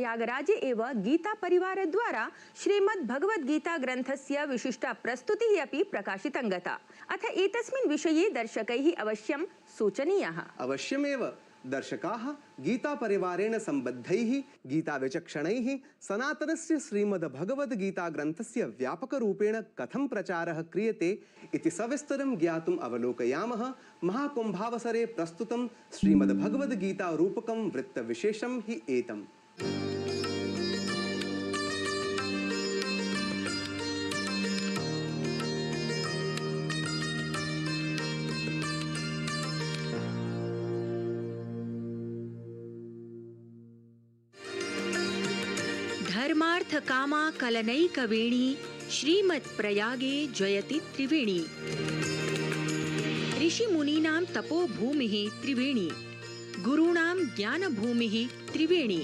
प्रयागराजे एव गीता परिवार द्वारा श्रीमद् भगवद् गीता ग्रन्थस्य विशिष्टा प्रस्तुतिः अपि प्रकाशितं गता। अथ एतस्मिन् विषये दर्शकैः अवश्यं सूचनीयाः। अवश्यमेव दर्शकाः गीता परिवारेण सम्बद्धैः गीता विचक्षणैः सनातनस्य श्रीमद् भगवद् गीता ग्रन्थस्य व्यापकरूपेण कथं प्रचारः क्रियते इति सविस्तरं ज्ञातुम् अवलोकयामः। महाकुम्भावसरे प्रस्तुतं श्रीमद् भगवद् गीता रूपकं वृत्तविशेषं हि एतम्। धर्मार्थ कामा कलनैकवेणी श्रीमत् प्रयागे जयति त्रिवेणी। ऋषि मुनीनां तपो भूमिः त्रिवेणी, गुरूणां ज्ञान भूमिः त्रिवेणी।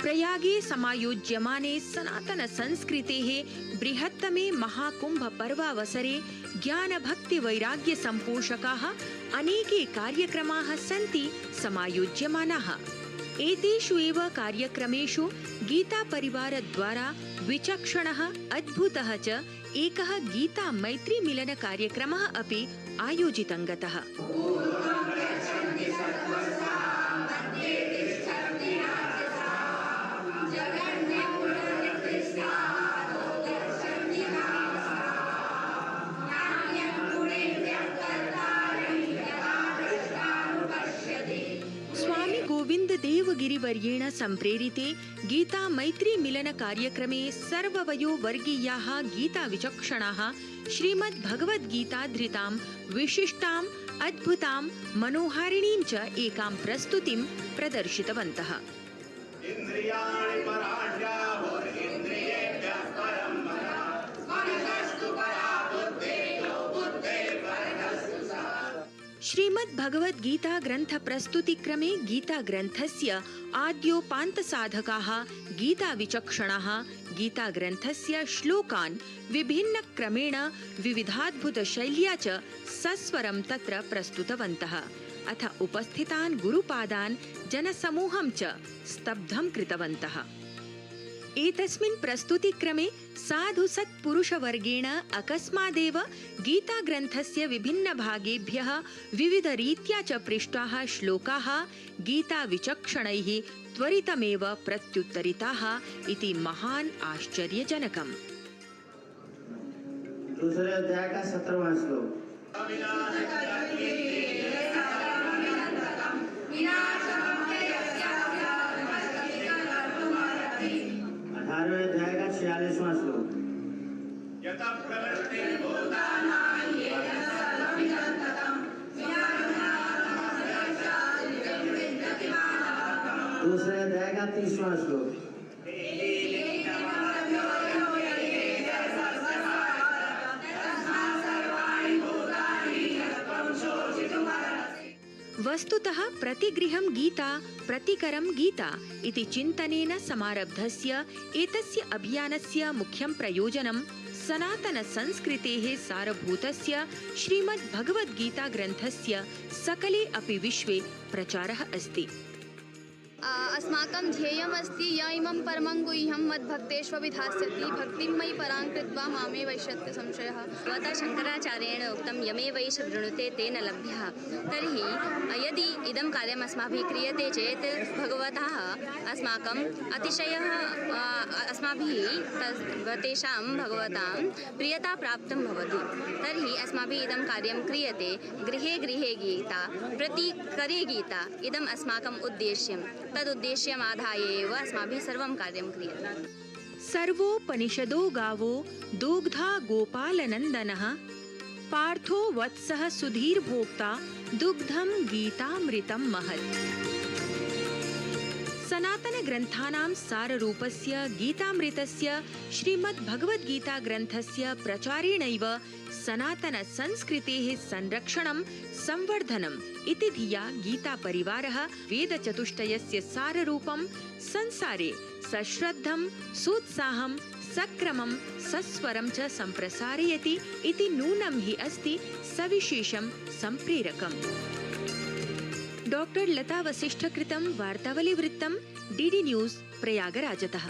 प्रयागे समायोज्यमाने सनातन संस्कृतेः बृहत्तमे महाकुंभ पर्वावसरे ज्ञान भक्ति वैराग्य संपोषकाः अनेके कार्यक्रमाः सन्ति समायोज्यमानाः। एतेषु एव कार्यक्रमेषु गीता परिवार द्वारा विचक्षणः अद्भुतः च एकः गीता मैत्री मिलन कार्यक्रमः अपि आयोजितं गतः। गोविंद देवगिरिवर्येण सम्प्रेरिते गीता मैत्री मिलन कार्यक्रमे सर्ववयो वर्गीयाः गीता विचक्षणाः श्रीमद् भगवद् गीता धृतां विशिष्टां अद्भुतां मनोहारिणीं च एकां प्रस्तुतिं प्रदर्शितवन्तः। श्रीमद् भगवद् गीता ग्रंथ प्रस्तुति क्रमे गीता ग्रंथस्य आद्योपान्त साधकाः गीता विचक्षणाः गीता ग्रंथस्य श्लोकान् विभिन्न क्रमेण विविधाद्भुत शैल्या च सस्वरं तत्र प्रस्तुतवन्तः। अथ उपस्थितान् गुरुपादान् जनसमूहं च स्तब्धं कृतवन्तः। एतस्मिन् प्रस्तुतिक्रमे साधु सत्पुरुषवर्गेण अकस्मादेव गीता ग्रन्थस्य विभिन्न भागेभ्यः विविधरीत्या च पृष्टाः श्लोकाः गीता विचक्षणैः त्वरितमेव प्रत्युत्तरिताः इति महान् आश्चर्यजनकम्। दूसरे अध्याय का 17वां श्लोक। 18वें अध्याय का 46वां श्लोक। दूसरे अध्याय का 30वां श्लोक। वस्तुतः प्रतिगृहं गीता प्रतिकरं गीता इति चिन्तनेन समारब्धस्य एतस्य अभियानस्य मुख्यं प्रयोजनं सनातन संस्कृतेः सारभूतस्य श्रीमद् भगवद् गीता ग्रन्थस्य सकले अपि विश्वे प्रचारः अस्ति। अस्माकं ध्येयम् अस्ति य इमं परमं गुह्यं मद्भक्तेष्वभिधास्यति भक्तिमयि परां कृत्वा मामे वैश्यत्य संशयः। भगवता शङ्कराचार्येण उक्तं यमेवैष वृणुते तेन लभ्यः। तर्हि यदि इदं कार्यम् अस्माभिः क्रियते चेत् भगवतः अस्माकम् अतिशयः अस्माभिः तेषां भगवतां प्रियता प्राप्तं भवति। तर्हि अस्माभिः इदं कार्यं क्रियते गृहे गृहे गीता प्रतिकरे गीता इदम् अस्माकम् उद्देश्यं। तदुद्देश्यम् आधाय एव अस्माभिः सर्वं कार्यं क्रियते। सर्वोपनिषदो गावो दुग्धा गोपालनन्दनः पार्थो वत्सः सुधीर्भोक्ता दुग्धं गीतामृतं महत्। सनातन ग्रन्थानां साररूपस्य गीतामृतस्य श्रीमद् भगवद् गीता ग्रन्थस्य प्रचारेणैव सनातन संस्कृतेः संरक्षणं संवर्धनम् इति धिया गीता परिवारः वेदचतुष्टयस्य साररूपं संसारे सश्रद्धं सोत्साहं सक्रमं सस्वरं च सम्प्रसारयति इति नूनं हि अस्ति सविशेषं सम्प्रेरकम्। डॉक्टर लता वसिष्ठ कृतं वार्तावलीवृत्तं डीडी न्यूज प्रयागराजतः।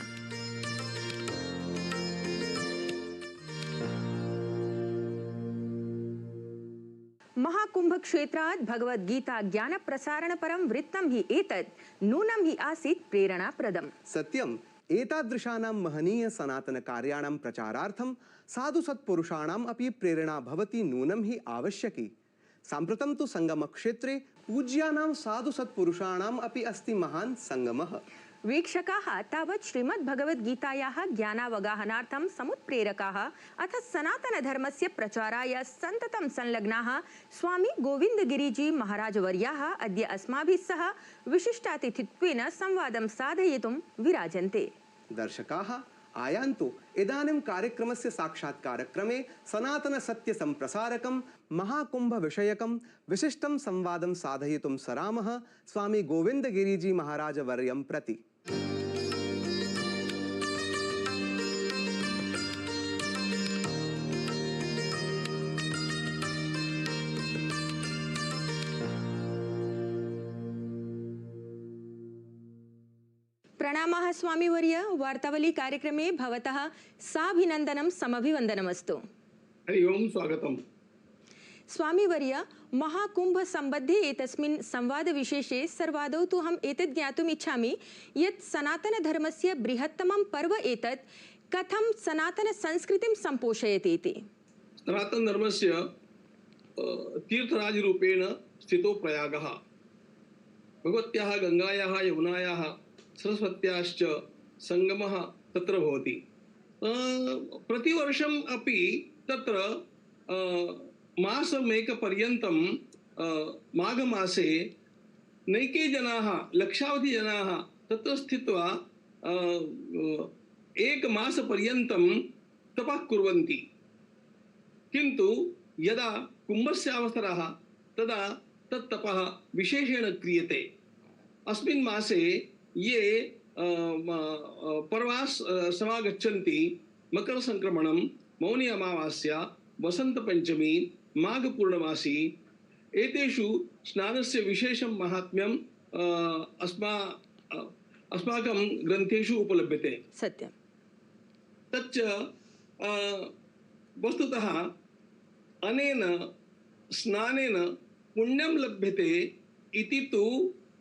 महाकुंभ क्षेत्रात् भगवद्गीता ज्ञान प्रसारण परम वृत्तं हि एतत् नूनं हि आसीत् प्रेरणाप्रदम्। सत्यम एतादृशानां महनीय सनातन कार्याणां प्रचारार्थं साधु सत्पुरुषाणाम् अपि प्रेरणा भवति नूनं हि आवश्यकी। साम्प्रतं तु संगमक्षेत्रे पूज्यानां साधु सत्पुरुषाणाम् अपि अस्ति महान् संगमः। वीक्षकाः तावत् श्रीमद्भगवद्गीतायाः ज्ञानावगाहनार्थं समुत्प्रेरकाः अथ सनातनधर्मस्य प्रचाराय सन्ततं संलग्नाः स्वामी गोविन्दगिरिजी महाराजवर्याः अद्य अस्माभिः सह विशिष्टातिथित्वेन संवादं साधयितुं विराजन्ते। दर्शकाः आयान्तु इदानीं कार्यक्रमस्य साक्षात्कारक्रमे सनातन सत्य संप्रसारकं महाकुंभ विषयकं विशिष्टं संवादं साधयितुं सरामः स्वामी गोविन्दगिरिजी महाराज वर्यं प्रति। प्रणामः स्वामीवर्य, वार्तावली कार्यक्रमे भवतः साभिनन्दनं समभिवन्दनमस्तु। हरि ओम, स्वागतम्। स्वामीवर्य, महाकुंभ सम्बद्धे एतस्मिन् संवादविशेषे सर्वादौ तु अहम् एतत् ज्ञातुम् इच्छामि यत् सनातनधर्मस्य बृहत्तमं पर्व एतत् कथं सनातनसंस्कृतिं सम्पोषयति इति। सनातनधर्मस्य तीर्थराजरूपेण स्थितो प्रयागः। भगवत्याः गङ्गायाः यमुनायाः सरस्वत्याश्च संगमः तत्र भवति। प्रतिवर्षम् अपि तत्र मासमेकपर्यन्तं माघमासे नैके जनाः, लक्षावधि जनाः तत्र स्थित्वा एकमासपर्यन्तं तपः कुर्वन्ति। किन्तु यदा कुम्भस्य अवसरः तदा तत् तपः विशेषेण क्रियते। अस्मिन् मासे ये पर्वास् समागच्छन्ति, मकरसङ्क्रमणं, मौनी अमावास्या, वसन्तपञ्चमी, माघपूर्णमासी, एतेषु स्नानस्य विशेषं माहात्म्यं अस्माकं ग्रन्थेषु उपलभ्यते। सत्यं। तच्च वस्तुतः अनेन स्नानेन पुण्यं लभ्यते इति तु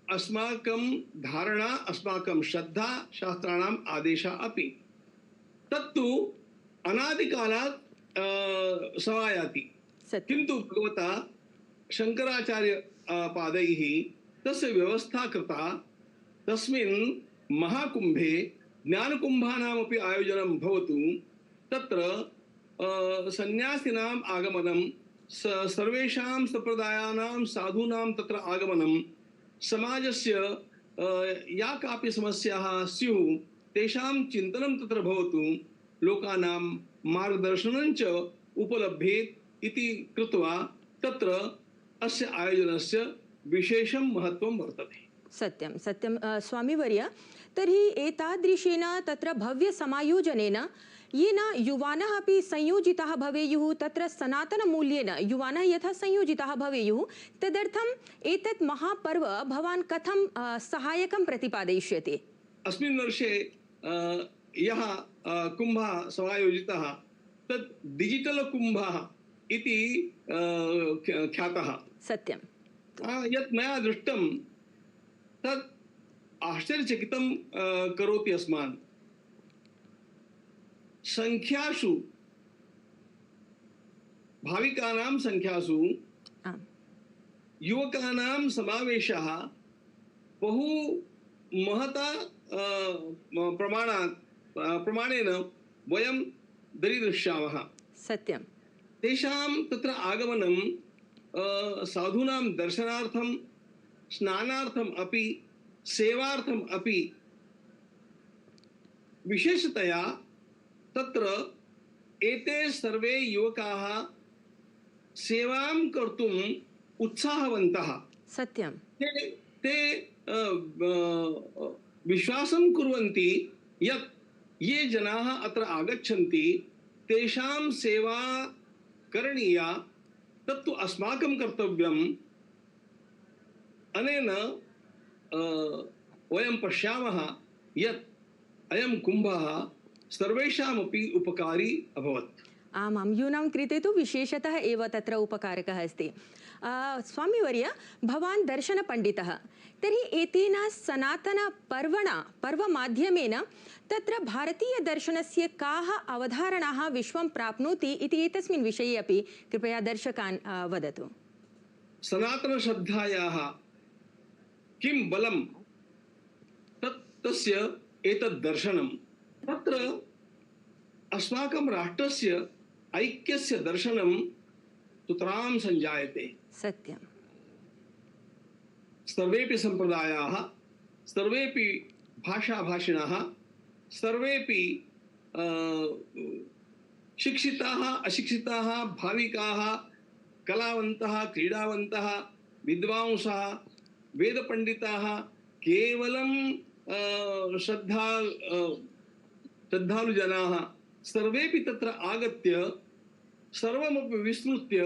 अस्माकं धारणा, अस्माकं श्रद्धा, शास्त्राणाम् आदेशः अपि। तत्तु अनादिकालात् समायाति। किन्तु भगवता शङ्कराचार्य पादैः तस्य व्यवस्था कृता। तस्मिन् महाकुम्भे ज्ञानकुम्भानामपि आयोजनं भवतु। तत्र सन्यासिनाम् आगमनं, सर्वेषां सम्प्रदायानां साधूनां तत्र आगमनं, समाजस्य या कापि समस्याः स्युः तेषां चिन्तनं तत्र भवतु, लोकानां मार्गदर्शनं च उपलभ्येत् इति कृत्वा तत्र अस्य आयोजनस्य विशेषं महत्त्वं वर्तते। सत्यं सत्यं स्वामीवर्य, तर्हि एतादृशेन तत्र भव्यसमायोजनेन येन युवानः अपि संयोजिताः भवेयुः, तत्र सनातनमूल्येन युवानः यथा संयोजिताः भवेयुः, तदर्थम् एतत् महापर्व भवान् कथं सहायकं प्रतिपादयिष्यति? अस्मिन् वर्षे यः कुम्भः समायोजितः तत् डिजिटल कुम्भः इति ख्यातः। सत्यं। यत् मया दृष्टं तत् आश्चर्यचकितं करोति अस्मान्। संख्यासु, भाविकानां संख्यासु युवकानां समावेशः बहु महता प्रमाणेन वयं दरीदृश्यामः। सत्यं। तेषां तत्र आगमनं साधूनां दर्शनार्थं, स्नानार्थम् अपि, सेवार्थम् अपि। विशेषतया तत्र एते सर्वे युवकाः सेवां कर्तुम् उत्साहवन्तः। सत्यं। ते विश्वासं कुर्वन्ति यत् ये जनाः अत्र आगच्छन्ति तेषां सेवा करणीया, तत्तु अस्माकं कर्तव्यम्। अनेन वयं पश्यामः यत् अयं कुम्भः सर्वेषामपि उपकारी अभवत्। आमां यूनां कृते तु विशेषतः एव तत्र उपकारकः अस्ति। स्वामीवर्य, भवान् दर्शनपण्डितः, तर्हि एतेन पर्वमाध्यमेन तत्र भारतीयदर्शनस्य काः अवधारणाः विश्वं प्राप्नोति इति एतस्मिन् विषये अपि कृपया दर्शकान् वदतु। सनातनश्रद्धायाः किं बलं तस्य एतद् दर्शनं। तत्र अस्माकं राष्ट्रस्य ऐक्यस्य दर्शनं सुतरां सञ्जायते। सत्यम्। सर्वेपि सम्प्रदायाः, सर्वेपि भाषाभाषिणः, सर्वेपि शिक्षिताः अशिक्षिताः, भाविकाः, कलावन्तः, क्रीडावन्तः, विद्वांसः, वेदपण्डिताः, केवलं श्रद्धालुजनाः सर्वेपि तत्र आगत्य सर्वमपि विस्मृत्य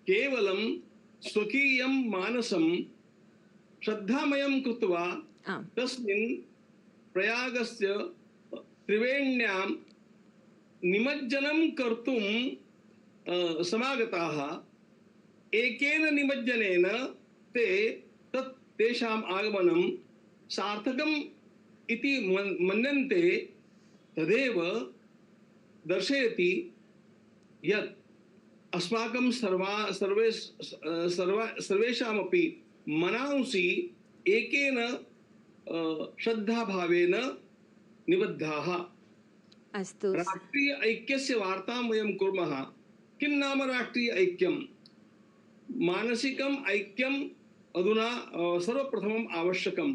केवलं स्वकीयं मानसं श्रद्धामयं कृत्वा तस्मिन् प्रयागस्य त्रिवेण्यां निमज्जनं कर्तुं समागताः। एकेन निमज्जनेन तेषाम् आगमनं सार्थकम् इति मन्यन्ते। तदेव दर्शयति यत् अस्माकं सर्वेषामपि मनांसि एकेन श्रद्धाभावेन निबद्धाः। अस्तु। राष्ट्रीय ऐक्यस्य वार्तां वयं कुर्मः। किं नाम राष्ट्रीय ऐक्यं? मानसिकम् ऐक्यम् अधुना सर्वप्रथमम् आवश्यकं।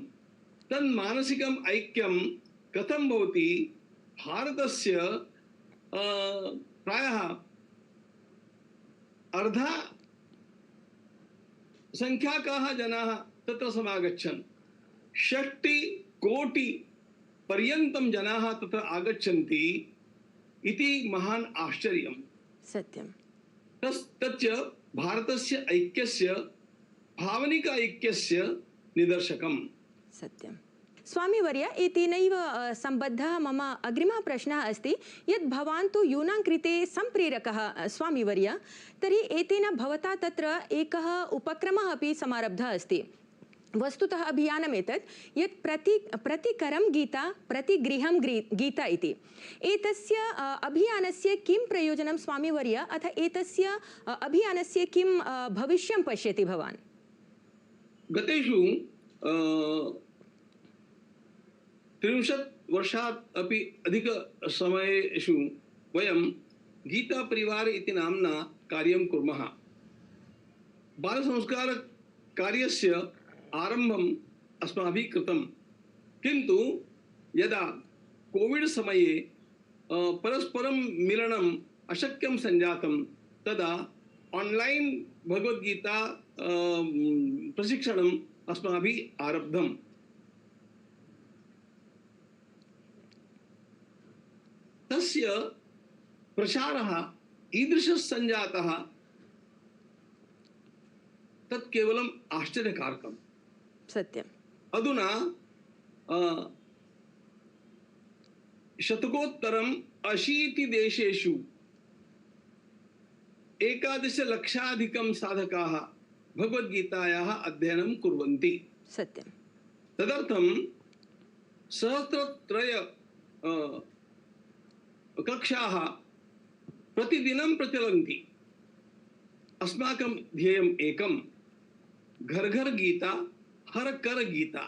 तन् मानसिकम् ऐक्यं कथं भवति? भारतस्य प्रायः अर्धा संख्याकाः जनाः तत्र समागच्छन्। 60 कोटि पर्यन्तं जनाः तत्र आगच्छन्ति इति महान् आश्चर्यं। सत्यं। तच्च भारतस्य ऐक्यस्य, भावनिक ऐक्यस्य निदर्शकम्। सत्यं। स्वामीवर्य, एतेनैव सम्बद्धः मम अग्रिमः प्रश्नः अस्ति यत् भवान् तु यूनां कृते सम्प्रेरकः स्वामीवर्य, तर्हि एतेन भवता तत्र एकः उपक्रमः अपि समारब्धः अस्ति। वस्तुतः अभियानम् एतत् यत् प्रतिकरं गीता प्रतिगृहं गीता इति। एतस्य अभियानस्य किं प्रयोजनं स्वामीवर्य, अथ एतस्य अभियानस्य किं भविष्यं पश्यति भवान्? गतेषु 30 वर्षात् अपि अधिकसमयेषु वयं गीतापरिवार इति नाम्ना कार्यं कुर्मः। बालसंस्कारकार्यस्य आरम्भम् अस्माभिः कृतं, किन्तु यदा कोविड् समये परस्परं मिलनम् अशक्यं सञ्जातं तदा ऑनलाइन भगवद्गीता प्रशिक्षणम् अस्माभिः आरब्धम्। तस्य प्रचारः ईदृशः सञ्जातः तत् केवलम् आश्चर्यकारकम्। सत्यम्। अधुना शतकोत्तरम् 80 देशेषु 11 लक्षाधिकं साधकाः भगवद्गीतायाः अध्ययनं कुर्वन्ति। सत्यं। तदर्थं सहस्रत्रय कक्षाः प्रतिदिनं प्रचलन्ति। अस्माकं ध्येयम् एकं, घर घर गीता हर कर गीता।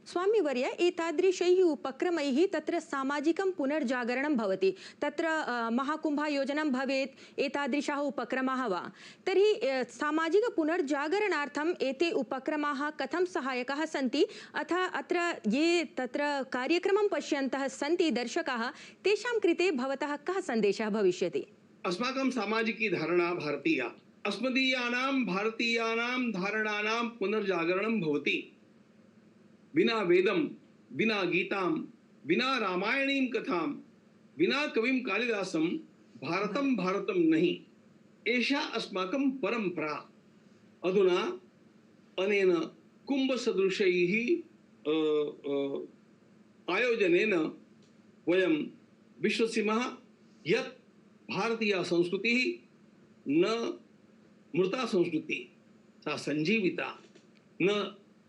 स्वामीवर्य, एतादृशैः उपक्रमैः तत्र सामाजिकं पुनर्जागरणं भवति। तत्र महाकुम्भायोजनं भवेत्, एतादृशाः उपक्रमाः वा। तर्हि सामाजिकपुनर्जागरणार्थम् एते उपक्रमाः कथं सहायकाः सन्ति, अथ अत्र ये तत्र कार्यक्रमं पश्यन्तः सन्ति दर्शकाः, तेषां कृते भवतः कः सन्देशः भविष्यति? अस्माकं सामाजिकी धारणा भारतीया। अस्मदीयानां भारतीयानां धारणानां पुनर्जागरणं भवति। विना वेदं, विना गीतां, विना रामायणीं कथां, विना कविं कालिदासं भारतं भारतं नहीं। एषा अस्माकं परम्परा। अधुना अनेन कुम्भसदृशैः आयोजनेन वयं विश्वसिमः यत् भारतीया संस्कृतिः न मृता संस्कृतिः, सा संजीविता, न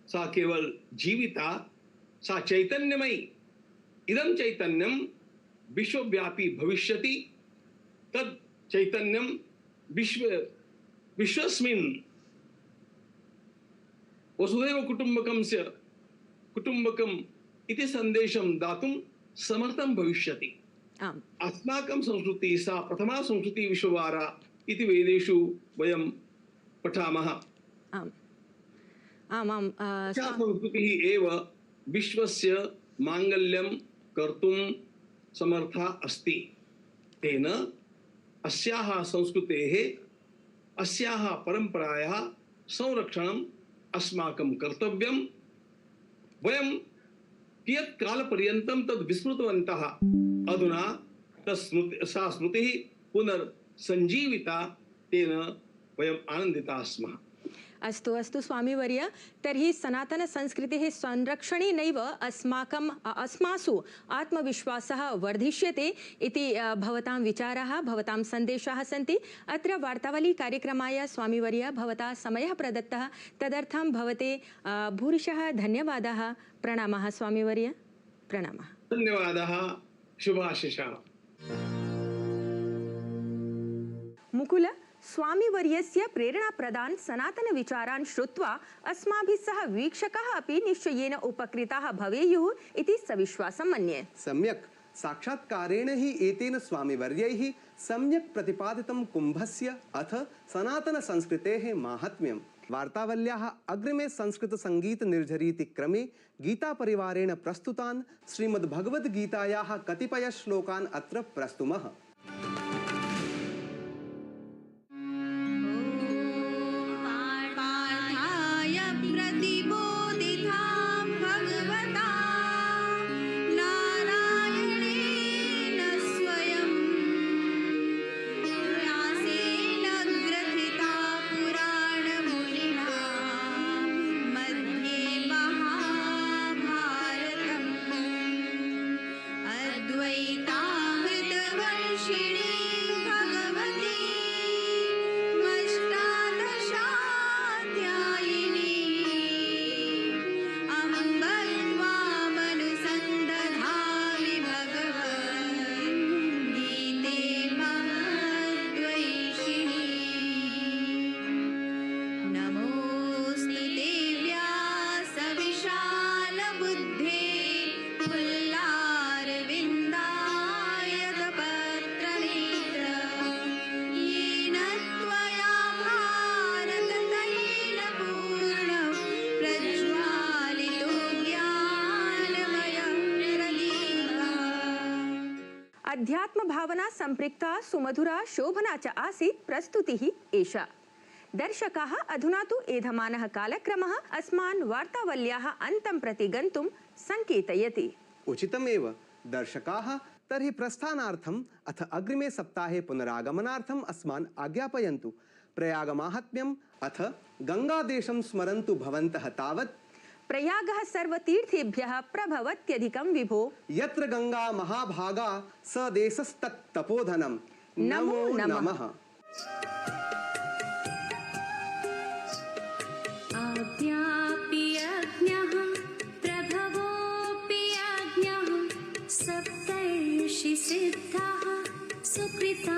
सा केवल जीविता, सा चैतन्यमयी। इदं चैतन्यं विश्वव्यापी भविष्यति। तद् चैतन्यं विश्वस्मिन् वसुधैव कुटुम्बकम् इति सन्देशं दातुं समर्थं भविष्यति। आम् अस्माकं संस्कृतिः सा प्रथमा संस्कृतिः विश्ववारा इति वेदेषु वयं पठामः। आम् आमां सा संस्कृतिः एव विश्वस्य माङ्गल्यं कर्तुं समर्था अस्ति। तेन अस्याः संस्कृतेः, अस्याः परम्परायाः संरक्षणम् अस्माकं कर्तव्यं। वयं कियत् कालपर्यन्तं तद् विस्मृतवन्तः, अधुना सा स्मृतिः पुनर्सञ्जीविता, तेन वयम् आनन्दिताः स्मः। अस्तु अस्तु स्वामीवर्य, तर्हि सनातनसंस्कृतेः संरक्षणेनैव अस्मासु आत्मविश्वासः वर्धिष्यते इति भवतां विचाराः, भवतां सन्देशाः सन्ति। अत्र वार्तावली कार्यक्रमाय स्वामीवर्य भवता समयः प्रदत्तः, तदर्थं भवते भूरिशः धन्यवादाः। प्रणामः स्वामीवर्य, प्रणामः। धन्यवादः, शुभाशिषाः। मुकुल, स्वामीवर्यस्य प्रेरणाप्रदान सनातन विचारान् श्रुत्वा अस्माभिः सह वीक्षकाः अपि निश्चयेन उपकृताः भवेयुः इति सविश्वासं मन्ये। सम्यक्, साक्षात्कारेण हि एतेन स्वामिवर्यैः सम्यक् प्रतिपादितं कुम्भस्य अथ सनातनसंस्कृतेः माहात्म्यं। वार्तावल्याः अग्रिमे संस्कृतसङ्गीतनिर्झरीति क्रमे गीतापरिवारेण प्रस्तुतान् श्रीमद्भगवद्गीतायाः कतिपयश्लोकान् अत्र प्रस्तुमः। अध्यात्म भावना संपृक्ता सुमधुरा शोभना च आसीत् प्रस्तुतिः एषा। दर्शकाः, अधुना तु एधमानः कालक्रमः अस्मान् वार्तावल्याः अन्तं प्रति गन्तुं संकेतयति। उचितमेव दर्शकाः, तर्हि प्रस्थानार्थम् अथ अग्रिमे सप्ताहे पुनरागमनार्थम् अस्मान् आज्ञापयन्तु। प्रयागमाहात्म्यम् अथ गङ्गादेशं स्मरन्तु भवन्तः तावत्। प्रयागः सर्वतीर्थेभ्यः प्रभवत्यधिकं विभो। यत्र गंगा महाभागा स देशस्तत्तपोधनम्। नमो नमः। आद्यापि यज्ञः प्रभवोऽपि यज्ञः सप्तर्षिसिद्धाः सुकृता